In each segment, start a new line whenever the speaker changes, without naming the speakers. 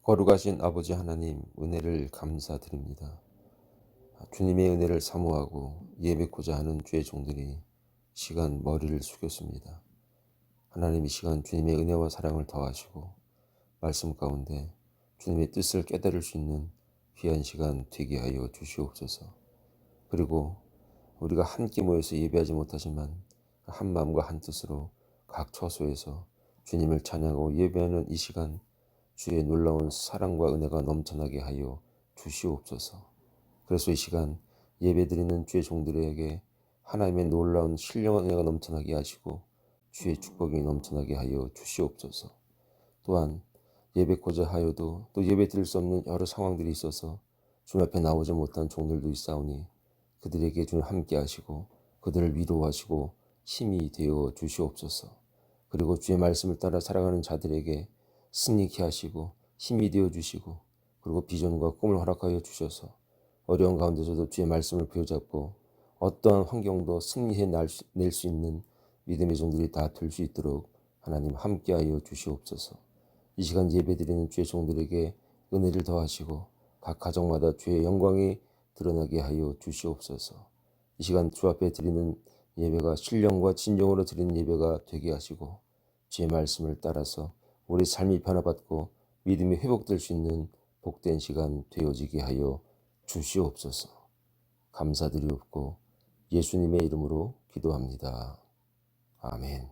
거룩하신 아버지 하나님, 은혜를 감사드립니다. 주님의 은혜를 사모하고 예배코자 하는 주의 종들이 시간 머리를 숙였습니다. 하나님, 이 시간 주님의 은혜와 사랑을 더하시고 말씀 가운데 주님의 뜻을 깨달을 수 있는 귀한 시간 되게 하여 주시옵소서. 그리고 우리가 함께 모여서 예배하지 못하지만 한 마음과 한 뜻으로 각 처소에서 주님을 찬양하고 예배하는 이 시간, 주의 놀라운 사랑과 은혜가 넘쳐나게 하여 주시옵소서. 그래서 이 시간 예배드리는 주의 종들에게 하나님의 놀라운 신령한 은혜가 넘쳐나게 하시고 주의 축복이 넘쳐나게 하여 주시옵소서. 또한 예배코자 하여도 또 예배드릴 수 없는 여러 상황들이 있어서 주님 앞에 나오지 못한 종들도 있사오니 그들에게 주님 함께 하시고 그들을 위로하시고 힘이 되어 주시옵소서. 그리고 주의 말씀을 따라 살아가는 자들에게 승리케 하시고 힘이 되어 주시고 그리고 비전과 꿈을 허락하여 주셔서 어려운 가운데서도 주의 말씀을 부여잡고 어떠한 환경도 승리해낼 수 있는 믿음의 종들이 다 될 수 있도록 하나님 함께하여 주시옵소서. 이 시간 예배드리는 주의 종들에게 은혜를 더하시고 각 가정마다 주의 영광이 드러나게 하여 주시옵소서. 이 시간 주 앞에 드리는 예배가 신령과 진정으로 드리는 예배가 되게 하시고 주의 말씀을 따라서 우리 삶이 변화받고 믿음이 회복될 수 있는 복된 시간 되어지게 하여 주시옵소서. 감사드리옵고 예수님의 이름으로 기도합니다. 아멘.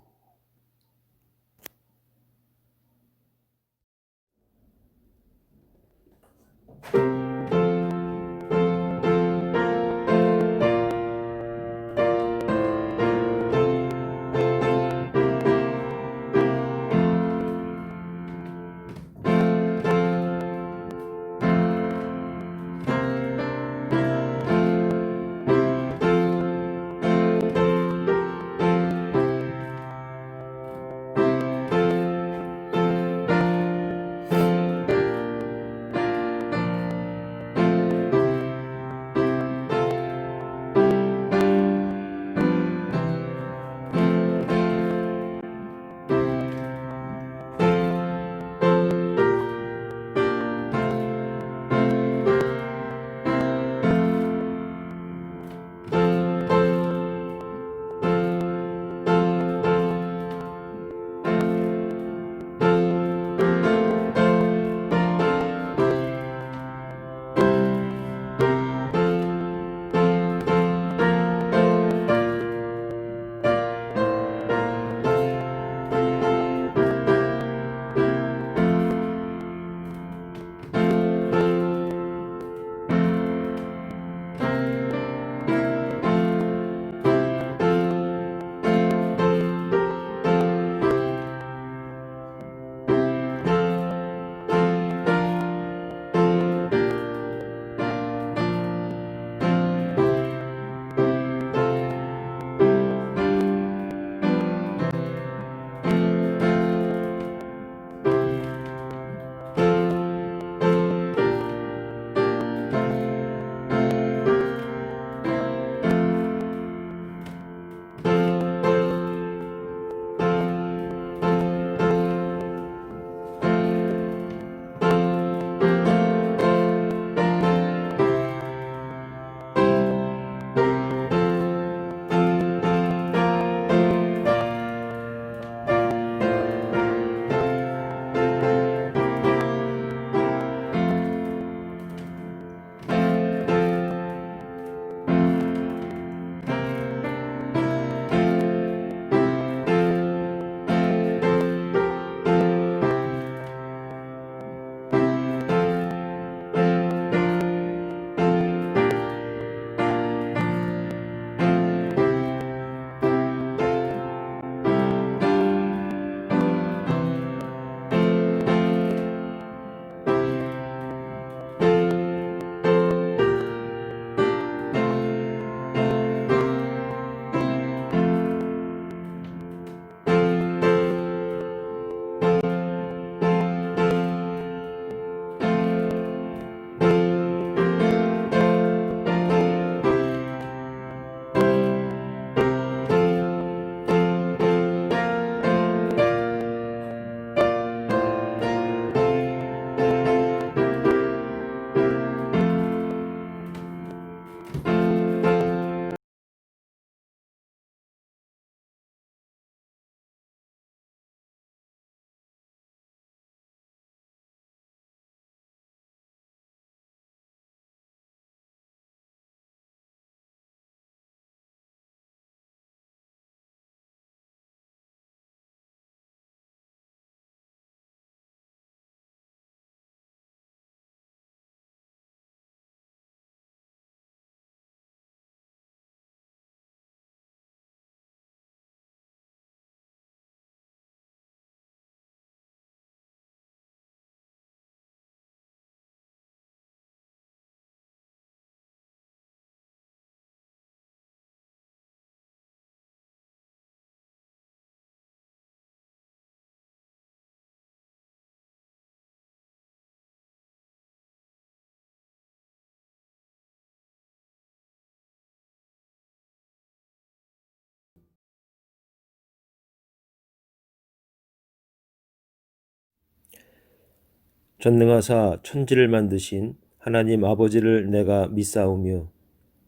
전능하사 천지를 만드신 하나님 아버지를 내가 믿사오며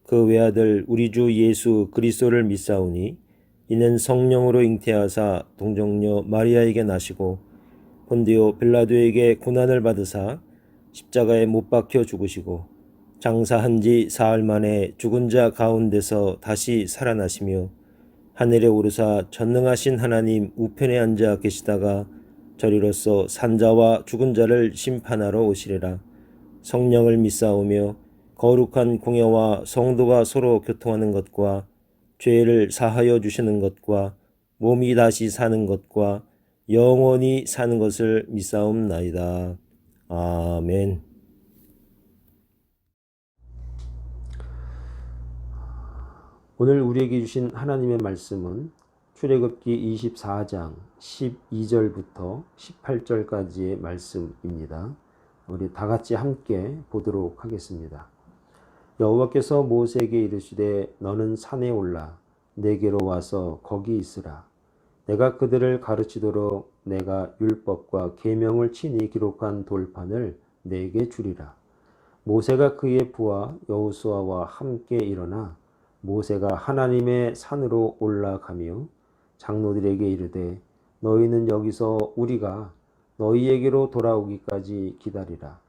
그 외아들 우리 주 예수 그리스도를 믿사오니 이는 성령으로 잉태하사 동정녀 마리아에게 나시고 본디오 빌라도에게 고난을 받으사 십자가에 못 박혀 죽으시고 장사한 지 사흘 만에 죽은 자 가운데서 다시 살아나시며 하늘에 오르사 전능하신 하나님 우편에 앉아 계시다가 저리로서 산자와 죽은 자를 심판하러 오시리라. 성령을 믿사오며 거룩한 공예와 성도가 서로 교통하는 것과 죄를 사하여 주시는 것과 몸이 다시 사는 것과 영원히 사는 것을 믿사옵나이다. 아멘.
오늘 우리에게 주신 하나님의 말씀은 출애굽기 24장 12절부터 18절까지의 말씀입니다. 우리 다 같이 함께 보도록 하겠습니다. 여호와께서 모세에게 이르시되 너는 산에 올라 내게로 와서 거기 있으라. 내가 그들을 가르치도록 내가 율법과 계명을 친히 기록한 돌판을 내게 주리라. 모세가 그의 부하 여호수아와 함께 일어나 모세가 하나님의 산으로 올라가며 장로들에게 이르되 너희는 여기서 우리가 너희에게로 돌아오기까지 기다리라.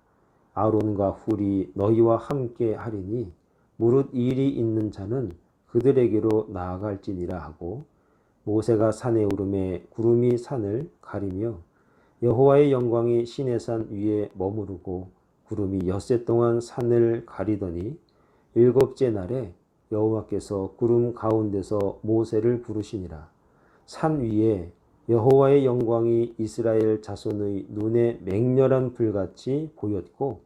아론과 훌이 너희와 함께 하리니 무릇 일이 있는 자는 그들에게로 나아갈지니라 하고 모세가 산에 오르매 구름이 산을 가리며 여호와의 영광이 시내산 위에 머무르고 구름이 엿새 동안 산을 가리더니 일곱째 날에 여호와께서 구름 가운데서 모세를 부르시니라. 산 위에 여호와의 영광이 이스라엘 자손의 눈에 맹렬한 불같이 보였고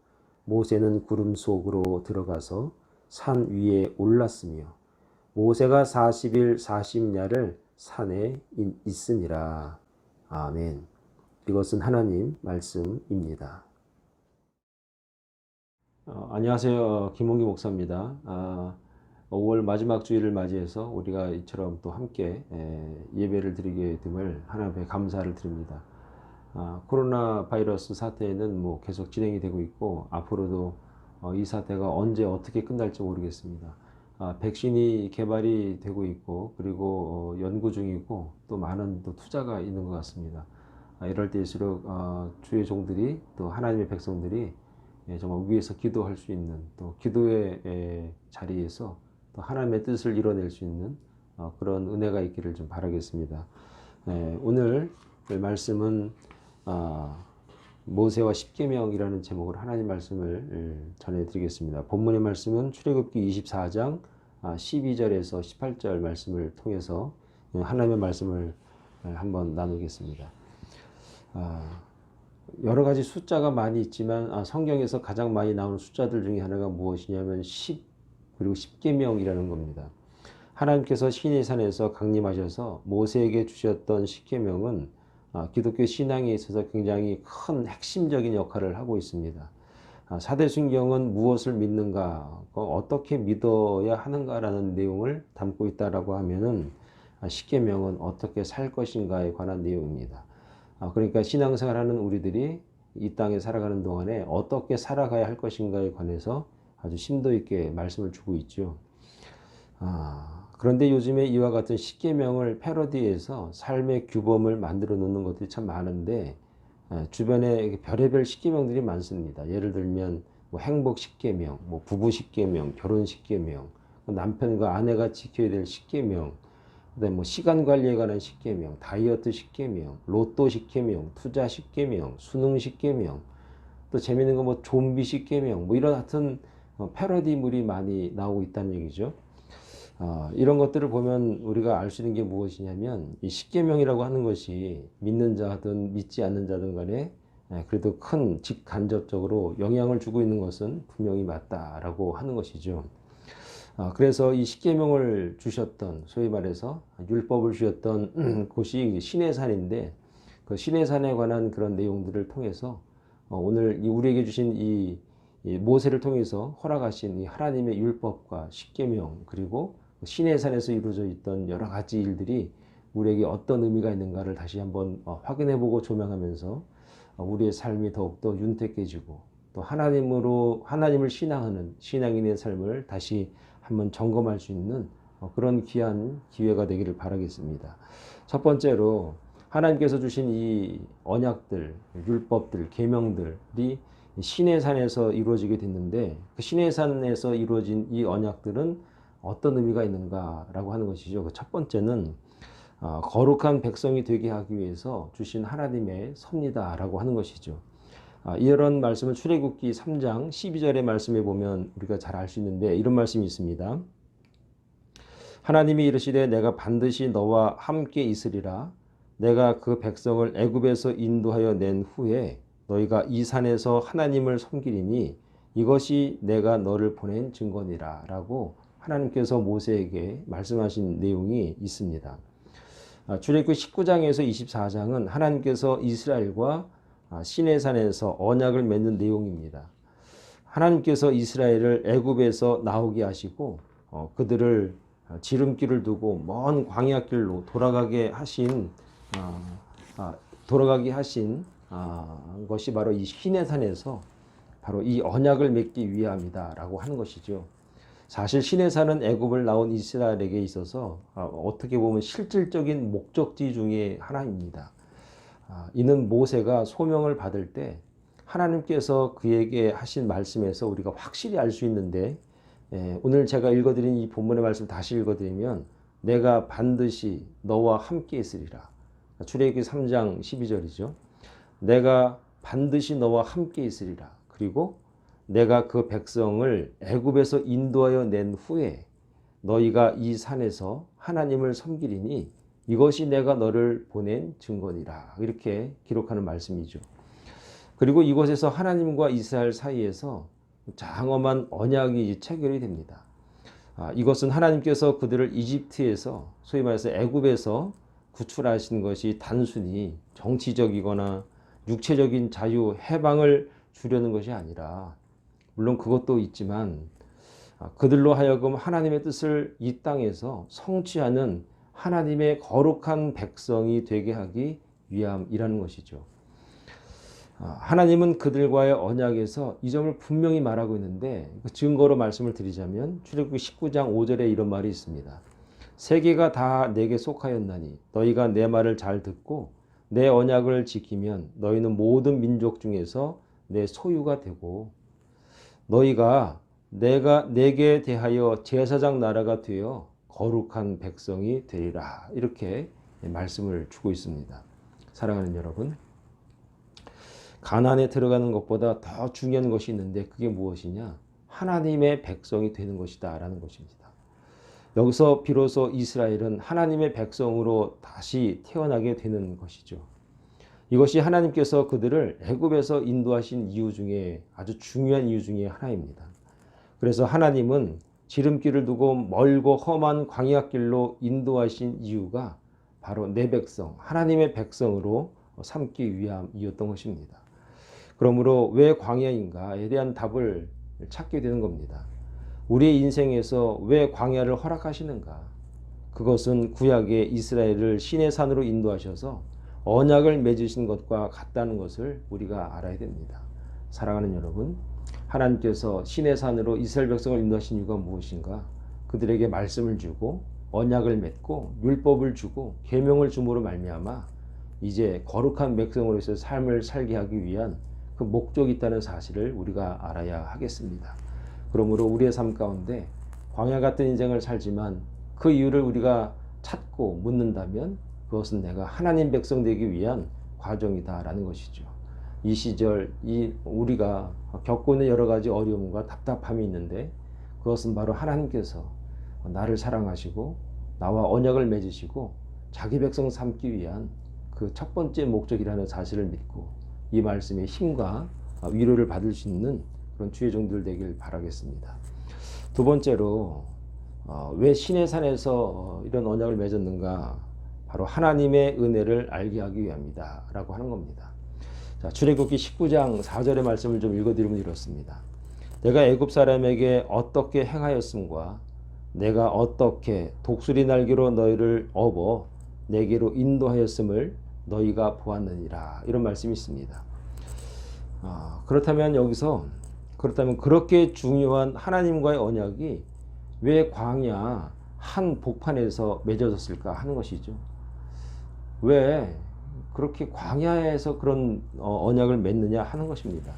모세는 구름 속으로 들어가서 산 위에 올랐으며 모세가 40일 40야를 산에 있으니라. 아멘. 이것은 하나님 말씀입니다. 안녕하세요. 김홍기 목사입니다. 5월 마지막 주일을 맞이해서 우리가 이처럼 또 함께 예배를 드리게 됨을 하나님께 감사를 드립니다. 코로나 바이러스 사태는 뭐 계속 진행이 되고 있고 앞으로도 이 사태가 언제 어떻게 끝날지 모르겠습니다. 백신이 개발이 되고 있고 그리고 연구 중이고 또 많은 또 투자가 있는 것 같습니다. 이럴 때일수록 주의 종들이 또 하나님의 백성들이 정말 위에서 기도할 수 있는 또 기도의 자리에서 또 하나님의 뜻을 이뤄낼 수 있는 그런 은혜가 있기를 좀 바라겠습니다. 오늘 말씀은 모세와 십계명이라는 제목으로 하나님 말씀을 전해드리겠습니다. 본문의 말씀은 출애굽기 24장 12절에서 18절 말씀을 통해서 하나님의 말씀을 한번 나누겠습니다. 여러 가지 숫자가 많이 있지만 성경에서 가장 많이 나오는 숫자들 중에 하나가 무엇이냐면 10 그리고 십계명이라는 겁니다. 하나님께서 시내산에서 강림하셔서 모세에게 주셨던 십계명은 기독교 신앙에 있어서 굉장히 큰 핵심적인 역할을 하고 있습니다. 사대순경은 무엇을 믿는가, 어떻게 믿어야 하는가라는 내용을 담고 있다라고 하면은 십계명은 어떻게 살 것인가에 관한 내용입니다. 그러니까 신앙생활하는 우리들이 이 땅에 살아가는 동안에 어떻게 살아가야 할 것인가에 관해서 아주 심도 있게 말씀을 주고 있죠. 그런데 요즘에 이와 같은 십계명을 패러디해서 삶의 규범을 만들어 놓는 것들이 참 많은데 주변에 별의별 십계명들이 많습니다. 예를 들면 뭐 행복 십계명, 뭐 부부 십계명, 결혼 십계명, 남편과 아내가 지켜야 될 십계명, 그다음에 뭐 시간 관리에 관한 십계명, 다이어트 십계명, 로또 십계명, 투자 십계명, 수능 십계명, 또 재밌는 거 뭐 좀비 십계명, 뭐 이런 하여튼 패러디물이 많이 나오고 있다는 얘기죠. 이런 것들을 보면 우리가 알 수 있는 게 무엇이냐면 이 십계명이라고 하는 것이 믿는 자든 믿지 않는 자든 간에 그래도 큰 직간접적으로 영향을 주고 있는 것은 분명히 맞다라고 하는 것이죠. 그래서 이 십계명을 주셨던 소위 말해서 율법을 주셨던 곳이 시내산인데 그 시내산에 관한 그런 내용들을 통해서 오늘 우리에게 주신 이 모세를 통해서 허락하신 이 하나님의 율법과 십계명 그리고 시내산에서 이루어져 있던 여러 가지 일들이 우리에게 어떤 의미가 있는가를 다시 한번 확인해보고 조명하면서
우리의 삶이 더욱더 윤택해지고 또 하나님을 신앙하는 신앙인의 삶을 다시 한번 점검할 수 있는 그런 귀한 기회가 되기를 바라겠습니다. 첫 번째로 하나님께서 주신 이 언약들, 율법들, 계명들이 시내산에서 이루어지게 됐는데 그 시내산에서 이루어진 이 언약들은 어떤 의미가 있는가라고 하는 것이죠. 그 첫 번째는 거룩한 백성이 되게 하기 위해서 주신 하나님의 섭리다라고 하는 것이죠. 이런 말씀을 출애굽기 3장 12절의 말씀에 보면 우리가 잘 알 수 있는데 이런 말씀이 있습니다. 하나님이 이르시되 내가 반드시 너와 함께 있으리라. 내가 그 백성을 애굽에서 인도하여 낸 후에 너희가 이 산에서 하나님을 섬기리니 이것이 내가 너를 보낸 증거니라 라고 하나님께서 모세에게 말씀하신 내용이 있습니다. 출애굽기 19장에서 24장은 하나님께서 이스라엘과 시내산에서 언약을 맺는 내용입니다. 하나님께서 이스라엘을 애굽에서 나오게 하시고 그들을 지름길을 두고 먼 광야길로 돌아가게 하신 것이 바로 이 시내산에서 바로 이 언약을 맺기 위함이다라고 하는 것이죠. 사실 시내산은 애굽을 나온 이스라엘에게 있어서 어떻게 보면 실질적인 목적지 중에 하나입니다. 이는 모세가 소명을 받을 때 하나님께서 그에게 하신 말씀에서 우리가 확실히 알 수 있는데 오늘 제가 읽어드린 이 본문의 말씀 다시 읽어드리면 내가 반드시 너와 함께 있으리라. 출애굽기 3장 12절이죠. 내가 반드시 너와 함께 있으리라. 그리고 내가 그 백성을 애굽에서 인도하여 낸 후에 너희가 이 산에서 하나님을 섬기리니 이것이 내가 너를 보낸 증거니라. 이렇게 기록하는 말씀이죠. 그리고 이곳에서 하나님과 이스라엘 사이에서 장엄한 언약이 체결이 됩니다. 이것은 하나님께서 그들을 이집트에서 소위 말해서 애굽에서 구출하신 것이 단순히 정치적이거나 육체적인 자유, 해방을 주려는 것이 아니라 물론 그것도 있지만 그들로 하여금 하나님의 뜻을 이 땅에서 성취하는 하나님의 거룩한 백성이 되게 하기 위함이라는 것이죠. 하나님은 그들과의 언약에서 이 점을 분명히 말하고 있는데 그 증거로 말씀을 드리자면 출애굽기 19장 5절에 이런 말이 있습니다. 세계가 다 내게 속하였나니 너희가 내 말을 잘 듣고 내 언약을 지키면 너희는 모든 민족 중에서 내 소유가 되고 너희가 내게 대하여 제사장 나라가 되어 거룩한 백성이 되리라. 이렇게 말씀을 주고 있습니다. 사랑하는 여러분, 가나안에 들어가는 것보다 더 중요한 것이 있는데 그게 무엇이냐? 하나님의 백성이 되는 것이다 라는 것입니다. 여기서 비로소 이스라엘은 하나님의 백성으로 다시 태어나게 되는 것이죠. 이것이 하나님께서 그들을 애굽에서 인도하신 이유 중에 아주 중요한 이유 중에 하나입니다. 그래서 하나님은 지름길을 두고 멀고 험한 광야길로 인도하신 이유가 바로 내 백성, 하나님의 백성으로 삼기 위함이었던 것입니다. 그러므로 왜 광야인가에 대한 답을 찾게 되는 겁니다. 우리의 인생에서 왜 광야를 허락하시는가? 그것은 구약의 이스라엘을 시내산으로 인도하셔서 언약을 맺으신 것과 같다는 것을 우리가 알아야 됩니다. 사랑하는 여러분, 하나님께서 시내산으로 이스라엘 백성을 인도하신 이유가 무엇인가? 그들에게 말씀을 주고 언약을 맺고 율법을 주고 계명을 줌으로 말미암아 이제 거룩한 백성으로서 삶을 살게 하기 위한 그 목적이 있다는 사실을 우리가 알아야 하겠습니다. 그러므로 우리의 삶 가운데 광야 같은 인생을 살지만 그 이유를 우리가 찾고 묻는다면 그것은 내가 하나님 백성 되기 위한 과정이다라는 것이죠. 이 시절 우리가 겪고 있는 여러 가지 어려움과 답답함이 있는데 그것은 바로 하나님께서 나를 사랑하시고 나와 언약을 맺으시고 자기 백성 삼기 위한 그 첫 번째 목적이라는 사실을 믿고 이 말씀의 힘과 위로를 받을 수 있는 그런 주의 종들 되길 바라겠습니다. 두 번째로 왜 시내산에서 이런 언약을 맺었는가? 바로 하나님의 은혜를 알게 하기 위함이다 라고 하는 겁니다. 자, 출애굽기 19장 4절의 말씀을 좀 읽어드리면 이렇습니다. 내가 애굽 사람에게 어떻게 행하였음과 내가 어떻게 독수리 날개로 너희를 업어 내게로 인도하였음을 너희가 보았느니라. 이런 말씀이 있습니다. 그렇다면 그렇게 중요한 하나님과의 언약이 왜 광야 한 복판에서 맺어졌을까 하는 것이죠. 왜 그렇게 광야에서 그런 언약을 맺느냐 하는 것입니다.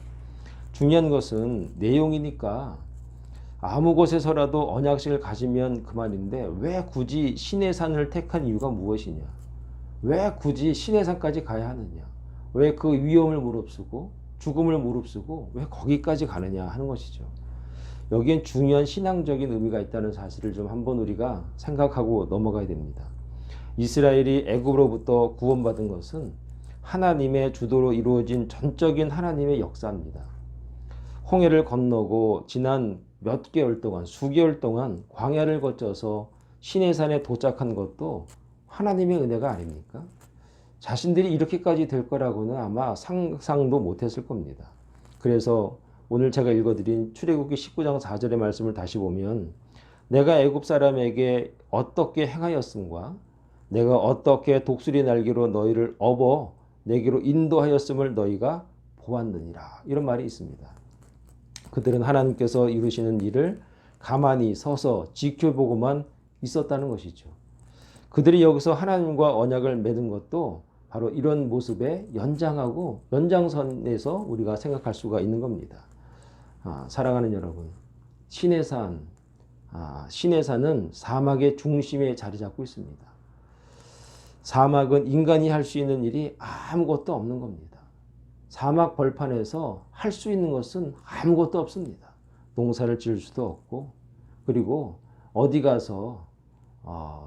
중요한 것은 내용이니까 아무 곳에서라도 언약식을 가지면 그만인데 왜 굳이 시내산을 택한 이유가 무엇이냐? 왜 굳이 시내산까지 가야 하느냐? 왜 그 위험을 무릅쓰고 죽음을 무릅쓰고 왜 거기까지 가느냐 하는 것이죠. 여기엔 중요한 신앙적인 의미가 있다는 사실을 좀 한번 우리가 생각하고 넘어가야 됩니다. 이스라엘이 애굽으로부터 구원받은 것은 하나님의 주도로 이루어진 전적인 하나님의 역사입니다. 홍해를 건너고 지난 몇 개월 동안, 수개월 동안 광야를 거쳐서 시내산에 도착한 것도 하나님의 은혜가 아닙니까? 자신들이 이렇게까지 될 거라고는 아마 상상도 못했을 겁니다. 그래서 오늘 제가 읽어드린 출애굽기 19장 4절의 말씀을 다시 보면 내가 애굽 사람에게 어떻게 행하였음과 내가 어떻게 독수리 날개로 너희를 업어 내게로 인도하였음을 너희가 보았느니라. 이런 말이 있습니다. 그들은 하나님께서 이루시는 일을 가만히 서서 지켜보고만 있었다는 것이죠. 그들이 여기서 하나님과 언약을 맺은 것도 바로 이런 모습의 연장선에서 우리가 생각할 수가 있는 겁니다. 사랑하는 여러분, 시내산은 사막의 중심에 자리 잡고 있습니다. 사막은 인간이 할 수 있는 일이 아무것도 없는 겁니다. 사막 벌판에서 할 수 있는 것은 아무것도 없습니다. 농사를 지을 수도 없고, 그리고 어디 가서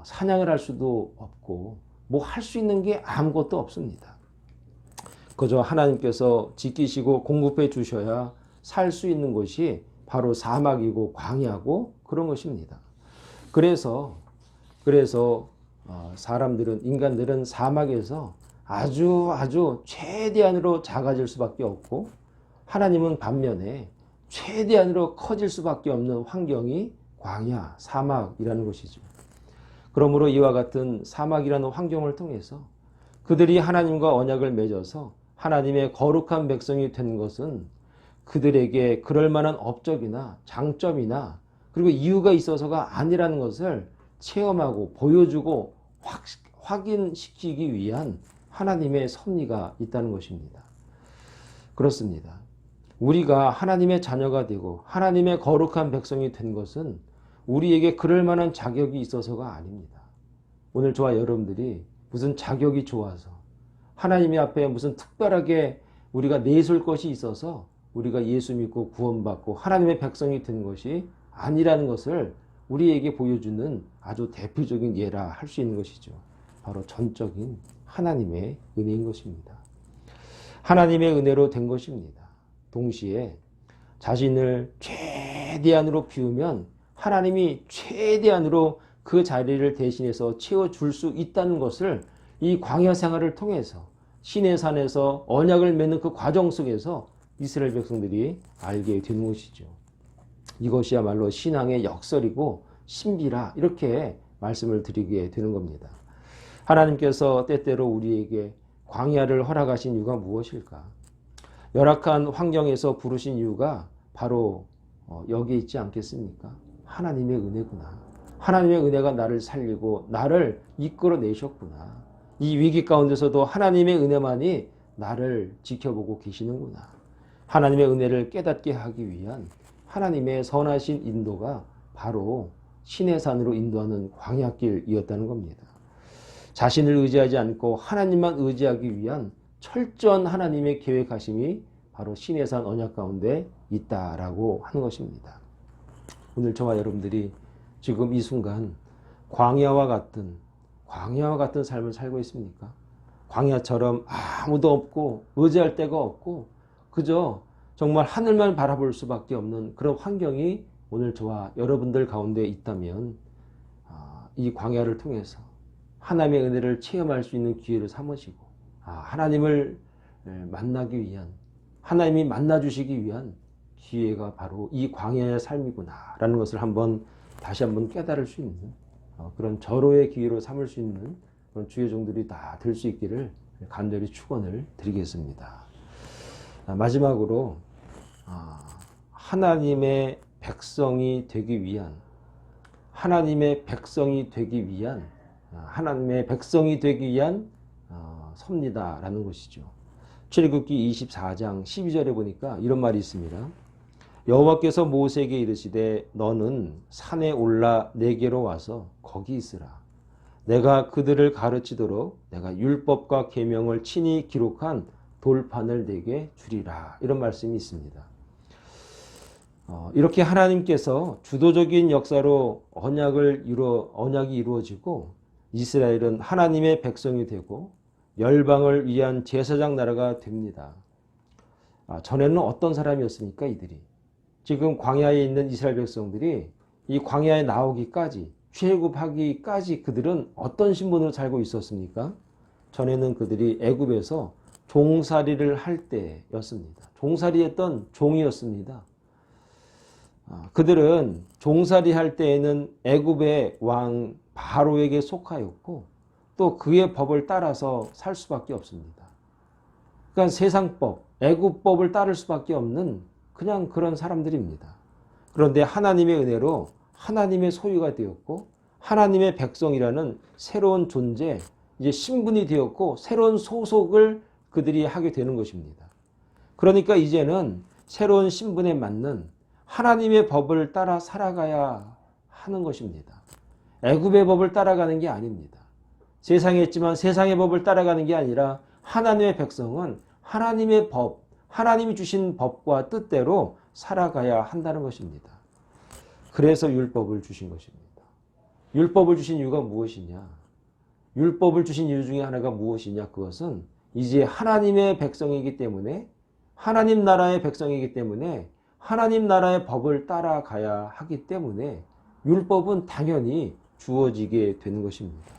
사냥을 할 수도 없고, 뭐 할 수 있는 게 아무것도 없습니다. 그저 하나님께서 지키시고 공급해 주셔야 살 수 있는 곳이 바로 사막이고 광야고 그런 것입니다. 그래서 인간들은 사막에서 아주 최대한으로 작아질 수밖에 없고, 하나님은 반면에 최대한으로 커질 수밖에 없는 환경이 광야, 사막이라는 것이죠. 그러므로 이와 같은 사막이라는 환경을 통해서 그들이 하나님과 언약을 맺어서 하나님의 거룩한 백성이 된 것은 그들에게 그럴 만한 업적이나 장점이나 그리고 이유가 있어서가 아니라는 것을 체험하고 보여주고 확인시키기 위한 하나님의 섭리가 있다는 것입니다. 그렇습니다. 우리가 하나님의 자녀가 되고 하나님의 거룩한 백성이 된 것은 우리에게 그럴 만한 자격이 있어서가 아닙니다. 오늘 저와 여러분들이 무슨 자격이 좋아서 하나님의 앞에 무슨 특별하게 우리가 내세울 것이 있어서 우리가 예수 믿고 구원받고 하나님의 백성이 된 것이 아니라는 것을 우리에게 보여주는 아주 대표적인 예라 할 수 있는 것이죠. 바로 전적인 하나님의 은혜인 것입니다. 하나님의 은혜로 된 것입니다. 동시에 자신을 최대한으로 비우면 하나님이 최대한으로 그 자리를 대신해서 채워줄 수 있다는 것을 이 광야 생활을 통해서 시내산에서 언약을 맺는 그 과정 속에서 이스라엘 백성들이 알게 되는 것이죠. 이것이야말로 신앙의 역설이고 신비라 이렇게 말씀을 드리게 되는 겁니다. 하나님께서 때때로 우리에게 광야를 허락하신 이유가 무엇일까? 열악한 환경에서 부르신 이유가 바로 여기에 있지 않겠습니까? 하나님의 은혜구나. 하나님의 은혜가 나를 살리고 나를 이끌어내셨구나. 이 위기 가운데서도 하나님의 은혜만이 나를 지켜보고 계시는구나. 하나님의 은혜를 깨닫게 하기 위한 하나님의 선하신 인도가 바로 시내산으로 인도하는 광야길이었다는 겁니다. 자신을 의지하지 않고 하나님만 의지하기 위한 철저한 하나님의 계획하심이 바로 시내산 언약 가운데 있다라고 하는 것입니다. 오늘 저와 여러분들이 지금 이 순간 광야와 같은 삶을 살고 있습니까? 광야처럼 아무도 없고 의지할 데가 없고 그저 정말 하늘만 바라볼 수밖에 없는 그런 환경이 오늘 저와 여러분들 가운데 있다면 이 광야를 통해서 하나님의 은혜를 체험할 수 있는 기회를 삼으시고 하나님을 만나기 위한, 하나님이 만나주시기 위한 기회가 바로 이 광야의 삶이구나 라는 것을 다시 한번 깨달을 수 있는 그런 절호의 기회로 삼을 수 있는 그런 주의 종들이 다 될 수 있기를 간절히 축원을 드리겠습니다.
마지막으로 하나님의 백성이 되기 위한 하나님의 백성이 되기 위한 섭니다라는 것이죠. 출애굽기 24장 12절에 보니까 이런 말이 있습니다. 여호와께서 모세에게 이르시되 너는 산에 올라 내게로 와서 거기 있으라. 내가 그들을 가르치도록 내가 율법과 계명을 친히 기록한 돌판을 내게 주리라. 이런 말씀이 있습니다. 이렇게 하나님께서 주도적인 역사로 언약이 이루어지고 이스라엘은 하나님의 백성이 되고 열방을 위한 제사장 나라가 됩니다. 전에는 어떤 사람이었습니까? 이들이. 지금 광야에 있는 이스라엘 백성들이 이 광야에 나오기까지 출애굽하기까지 그들은 어떤 신분으로 살고 있었습니까? 전에는 그들이 애굽에서 종살이를 할 때였습니다. 종살이했던 종이었습니다. 그들은 종살이 할 때에는 애굽의 왕 바로에게 속하였고 또 그의 법을 따라서 살 수밖에 없습니다. 그러니까 세상법, 애굽법을 따를 수밖에 없는 그냥 그런 사람들입니다. 그런데 하나님의 은혜로 하나님의 소유가 되었고 하나님의 백성이라는 새로운 존재, 이제 신분이 되었고 새로운 소속을 그들이 하게 되는 것입니다. 그러니까 이제는 새로운 신분에 맞는 하나님의 법을 따라 살아가야 하는 것입니다. 애굽의 법을 따라가는 게 아닙니다. 세상에 있지만 세상의 법을 따라가는 게 아니라 하나님의 백성은 하나님의 법, 하나님이 주신 법과 뜻대로 살아가야 한다는 것입니다. 그래서 율법을 주신 것입니다. 율법을 주신 이유가 무엇이냐? 율법을 주신 이유 중에 하나가 무엇이냐? 그것은 이제 하나님의 백성이기 때문에 하나님 나라의 백성이기 때문에 하나님 나라의 법을 따라가야 하기 때문에 율법은 당연히 주어지게 되는 것입니다.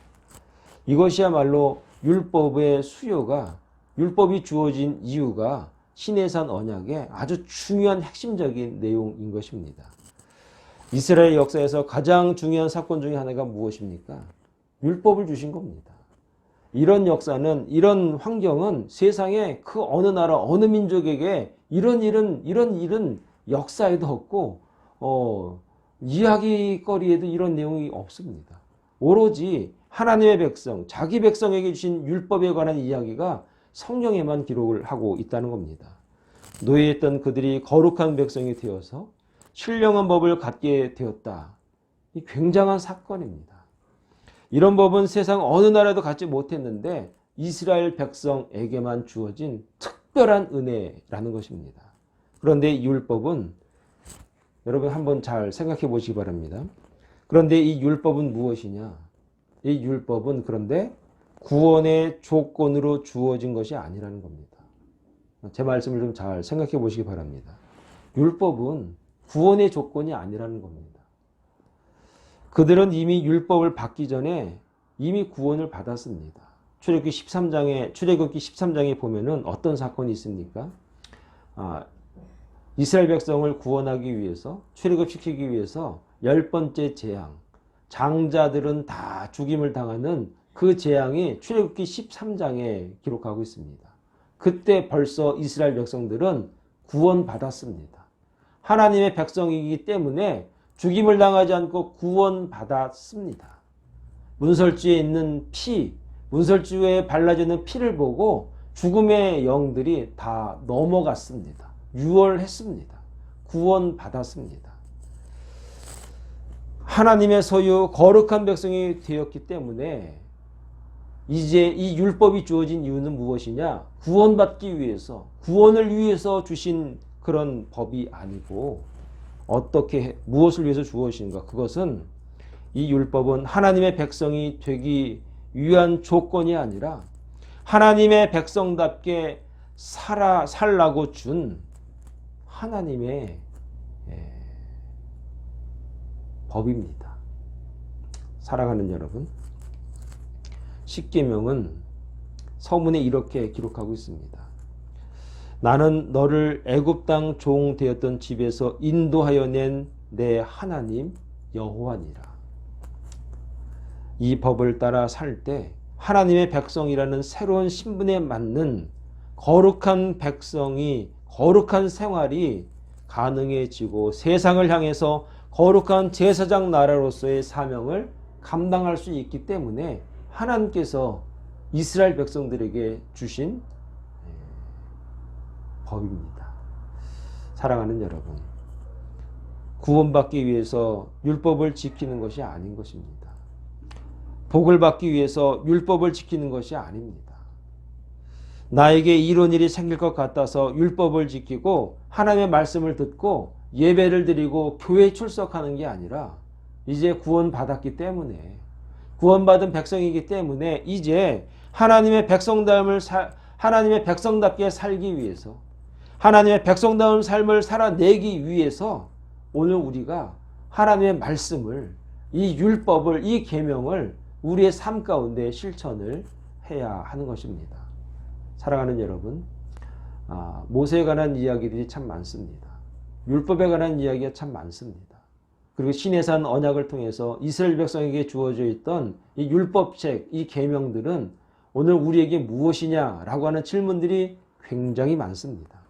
이것이야말로 율법의 수요가 율법이 주어진 이유가 시내산 언약의 아주 중요한 핵심적인 내용인 것입니다. 이스라엘 역사에서 가장 중요한 사건 중에 하나가 무엇입니까? 율법을 주신 겁니다. 이런 역사는, 이런 환경은 세상에 그 어느 나라, 어느 민족에게 이런 일은 역사에도 없고, 이야기거리에도 이런 내용이 없습니다. 오로지 하나님의 백성, 자기 백성에게 주신 율법에 관한 이야기가 성경에만 기록을 하고 있다는 겁니다. 노예했던 그들이 거룩한 백성이 되어서 신령한 법을 갖게 되었다. 이 굉장한 사건입니다. 이런 법은 세상 어느 나라도 갖지 못했는데 이스라엘 백성에게만 주어진 특별한 은혜라는 것입니다. 그런데 이 율법은 여러분 한번 잘 생각해 보시기 바랍니다. 그런데 이 율법은 무엇이냐? 이 율법은 그런데 구원의 조건으로 주어진 것이 아니라는 겁니다. 제 말씀을 좀 잘 생각해 보시기 바랍니다. 율법은 구원의 조건이 아니라는 겁니다. 그들은 이미 율법을 받기 전에 이미 구원을 받았습니다. 출애굽기 13장에 보면은 어떤 사건이 있습니까? 이스라엘 백성을 구원하기 위해서, 출애굽시키기 위해서 10번째 재앙, 장자들은 다 죽임을 당하는 그 재앙이 출애굽기 13장에 기록하고 있습니다. 그때 벌써 이스라엘 백성들은 구원받았습니다. 하나님의 백성이기 때문에 죽임을 당하지 않고 구원받았습니다. 문설주에 있는 피, 문설주에 발라지는 피를 보고 죽음의 영들이 다 넘어갔습니다. 유월했습니다. 구원받았습니다. 하나님의 소유 거룩한 백성이 되었기 때문에 이제 이 율법이 주어진 이유는 무엇이냐? 구원받기 위해서, 구원을 위해서 주신 그런 법이 아니고 무엇을 위해서 주어진가? 그것은 이 율법은 하나님의 백성이 되기 위한 조건이 아니라 하나님의 백성답게 살라고 준 하나님의 법입니다. 사랑하는 여러분, 십계명은 서문에 이렇게 기록하고 있습니다. 나는 너를 애굽 땅 종 되었던 집에서 인도하여 낸 내 하나님 여호와니라. 이 법을 따라 살 때 하나님의 백성이라는 새로운 신분에 맞는 거룩한 백성이, 거룩한 생활이 가능해지고 세상을 향해서 거룩한 제사장 나라로서의 사명을 감당할 수 있기 때문에 하나님께서 이스라엘 백성들에게 주신 법입니다. 사랑하는 여러분, 구원받기 위해서 율법을 지키는 것이 아닌 것입니다. 복을 받기 위해서 율법을 지키는 것이 아닙니다. 나에게 이런 일이 생길 것 같아서 율법을 지키고 하나님의 말씀을 듣고 예배를 드리고 교회에 출석하는 게 아니라 이제 구원받았기 때문에, 구원받은 백성이기 때문에 이제 하나님의 백성답게 살기 위해서, 하나님의 백성다운 삶을 살아내기 위해서 오늘 우리가 하나님의 말씀을, 이 율법을, 이 계명을 우리의 삶 가운데 실천을 해야 하는 것입니다. 사랑하는 여러분, 모세에 관한 이야기들이 참 많습니다. 율법에 관한 이야기가 참 많습니다. 그리고 시내산 언약을 통해서 이스라엘 백성에게 주어져 있던 이 율법책, 이 계명들은 오늘 우리에게 무엇이냐라고 하는 질문들이 굉장히 많습니다.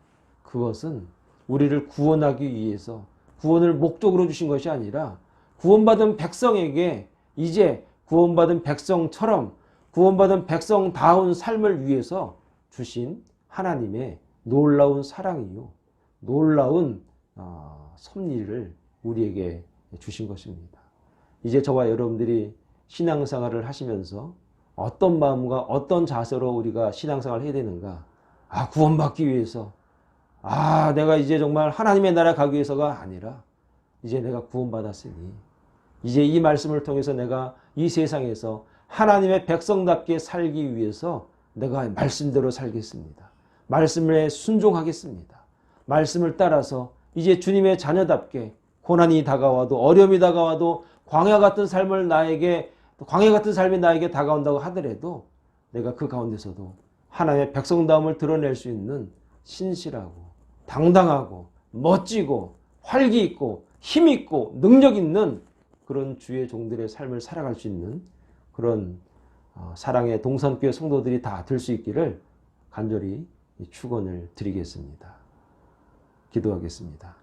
그것은 우리를 구원하기 위해서 구원을 목적으로 주신 것이 아니라 구원받은 백성에게 이제 구원받은 백성처럼 구원받은 백성다운 삶을 위해서 주신 하나님의 놀라운 사랑이요, 놀라운 섭리를 우리에게 주신 것입니다. 이제 저와 여러분들이 신앙생활을 하시면서 어떤 마음과 어떤 자세로 우리가 신앙생활을 해야 되는가? 구원받기 위해서, 내가 이제 정말 하나님의 나라 가기 위해서가 아니라 이제 내가 구원받았으니 이제 이 말씀을 통해서 내가 이 세상에서 하나님의 백성답게 살기 위해서 내가 말씀대로 살겠습니다. 말씀에 순종하겠습니다. 말씀을 따라서 이제 주님의 자녀답게 고난이 다가와도, 어려움이 다가와도, 광야 같은 삶이 나에게 다가온다고 하더라도 내가 그 가운데서도 하나님의 백성다움을 드러낼 수 있는 신실하고 당당하고 멋지고 활기 있고 힘 있고 능력 있는 그런 주의 종들의 삶을 살아갈 수 있는 그런 사랑의 동산교회 성도들이 다 될 수 있기를 간절히 축원을 드리겠습니다. 기도하겠습니다.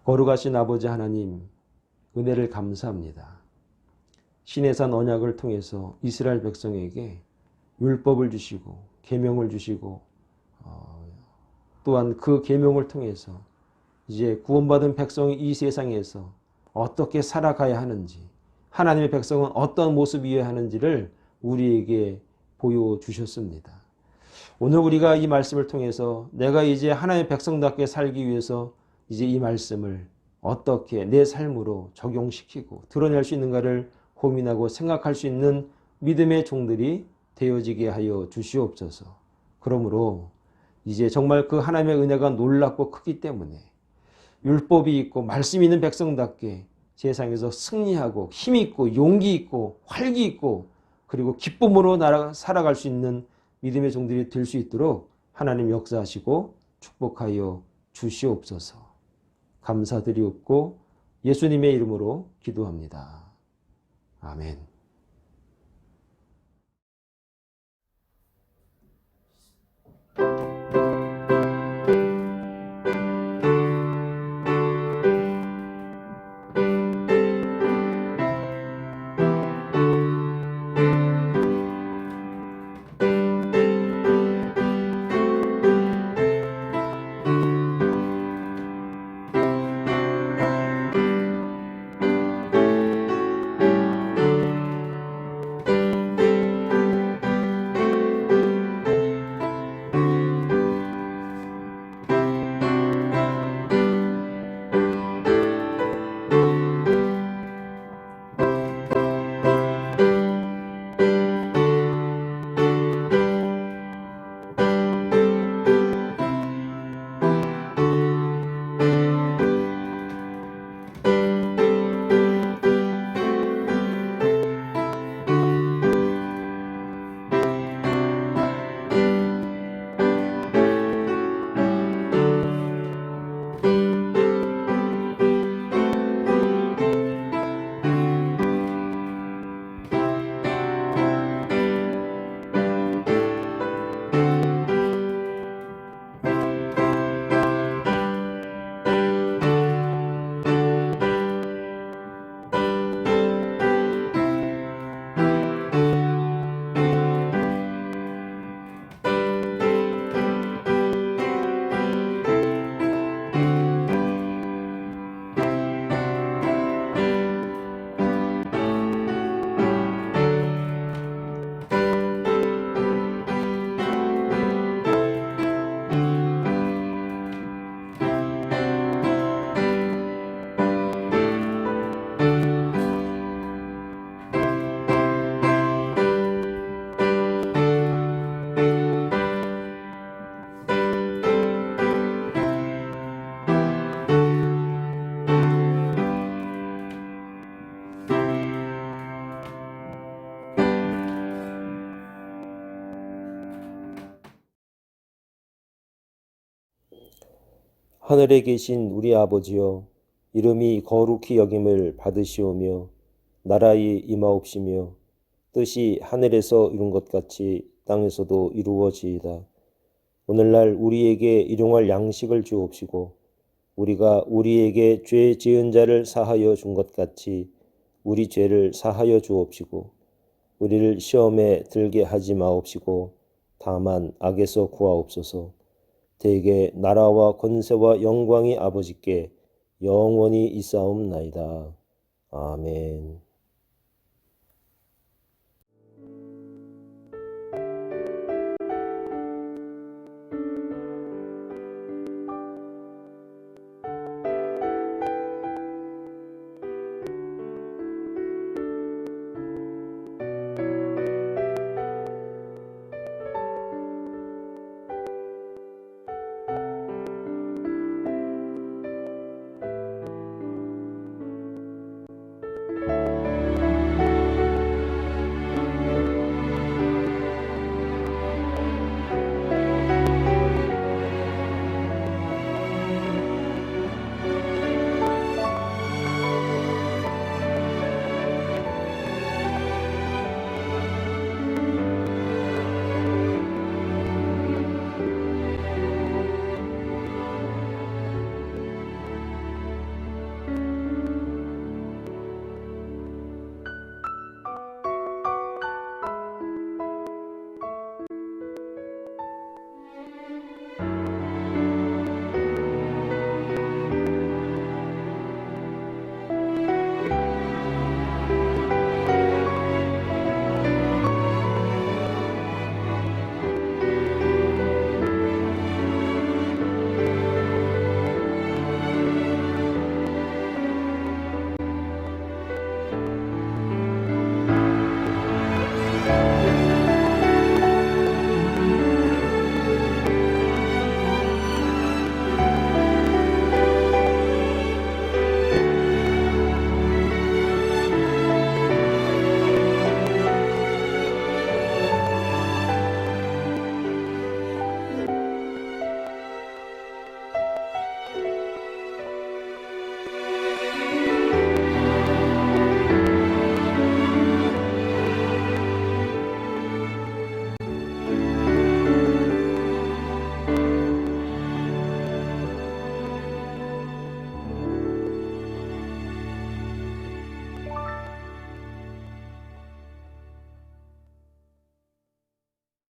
거룩하신 아버지 하나님, 은혜를 감사합니다. 시내산 언약을 통해서 이스라엘 백성에게 율법을 주시고 계명을 주시고 또한 그 계명을 통해서 이제 구원받은 백성이 이 세상에서 어떻게 살아가야 하는지, 하나님의 백성은 어떤 모습이어야 하는지를 우리에게 보여주셨습니다. 오늘 우리가 이 말씀을 통해서 내가 이제 하나님의 백성답게 살기 위해서 이제 이 말씀을 어떻게 내 삶으로 적용시키고 드러낼 수 있는가를 고민하고 생각할 수 있는 믿음의 종들이 되어지게 하여 주시옵소서. 그러므로 이제 정말 그 하나님의 은혜가 놀랍고 크기 때문에 율법이 있고 말씀이 있는 백성답게 세상에서 승리하고 힘이 있고 용기 있고 활기 있고 그리고 기쁨으로 살아갈 수 있는 믿음의 종들이 될 수 있도록 하나님 역사하시고 축복하여 주시옵소서. 감사드리옵고 예수님의 이름으로 기도합니다. 아멘.
하늘에 계신 우리 아버지여, 이름이 거룩히 여김을 받으시오며 나라의 임하옵시며 뜻이 하늘에서 이룬 것 같이 땅에서도 이루어지이다. 오늘날 우리에게 일용할 양식을 주옵시고 우리가 우리에게 죄 지은 자를 사하여 준 것 같이 우리 죄를 사하여 주옵시고 우리를 시험에 들게 하지 마옵시고 다만 악에서 구하옵소서. 대개 나라와 권세와 영광이 아버지께 영원히 있사옵나이다. 아멘.